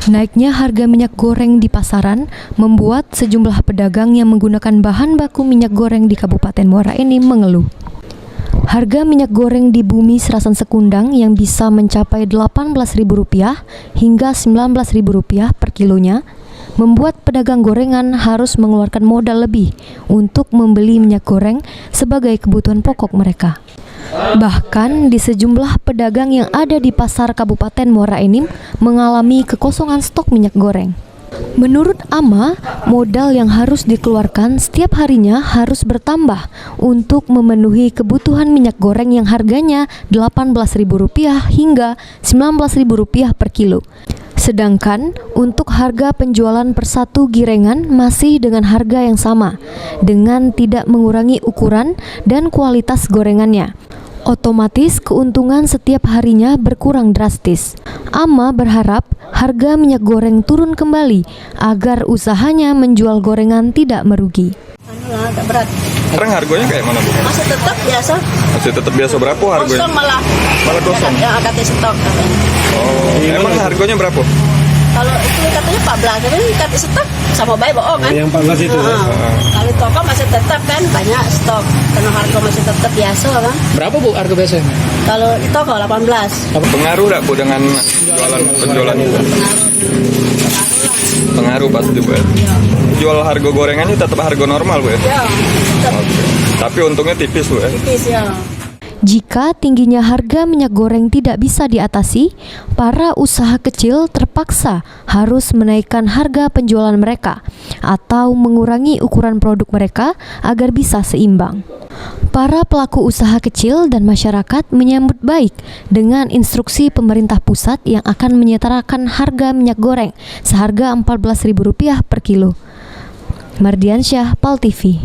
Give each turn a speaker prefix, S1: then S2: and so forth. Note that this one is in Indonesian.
S1: Naiknya harga minyak goreng di pasaran membuat sejumlah pedagang yang menggunakan bahan baku minyak goreng di Kabupaten Muara Enim mengeluh. Harga minyak goreng di Bumi Serasan Sekundang yang bisa mencapai Rp18.000 hingga Rp19.000 per kilonya membuat pedagang gorengan harus mengeluarkan modal lebih untuk membeli minyak goreng sebagai kebutuhan pokok mereka. Bahkan di sejumlah pedagang yang ada di pasar Kabupaten Muara Enim mengalami kekosongan stok minyak goreng. Menurut Ama, modal yang harus dikeluarkan setiap harinya harus bertambah untuk memenuhi kebutuhan minyak goreng yang harganya Rp18.000 hingga Rp19.000 per kilo. Sedangkan untuk harga penjualan per satu girengan masih dengan harga yang sama, dengan tidak mengurangi ukuran dan kualitas gorengannya. Otomatis keuntungan setiap harinya berkurang drastis. Ama berharap harga minyak goreng turun kembali agar usahanya menjual gorengan tidak merugi.
S2: Agak berat.
S3: Sekarang harganya kayak mana, Bu?
S2: Masih tetap biasa.
S3: Masih tetap biasa, berapa harganya?
S2: Kosong malah.
S3: Malah kosong?
S2: Ya, katanya stok katanya.
S3: Oh, emang harganya berapa?
S2: Kalau itu katanya 14, tapi katanya stok sama baik bohong kan?
S4: Yang 14 itu.
S2: Kalau toko masih tetap kan banyak stok, karena harga masih tetap biasa kan?
S4: Berapa Bu harga biasanya?
S2: Kalau di toko 18.
S3: Pengaruh nggak, Bu, dengan penjualan itu? Pengaruh pasti, Bu. Jual harga gorengannya tetap harga normal, Bu ya?
S2: Ya, tetap
S3: Tapi untungnya tipis, Bu ya?
S2: tipis ya.
S1: Jika tingginya harga minyak goreng tidak bisa diatasi, para usaha kecil terpaksa harus menaikkan harga penjualan mereka atau mengurangi ukuran produk mereka agar bisa seimbang. Para pelaku usaha kecil dan masyarakat menyambut baik dengan instruksi pemerintah pusat yang akan menyetarakan harga minyak goreng seharga Rp14.000 per kilo. Mardiansyah, PAL TV.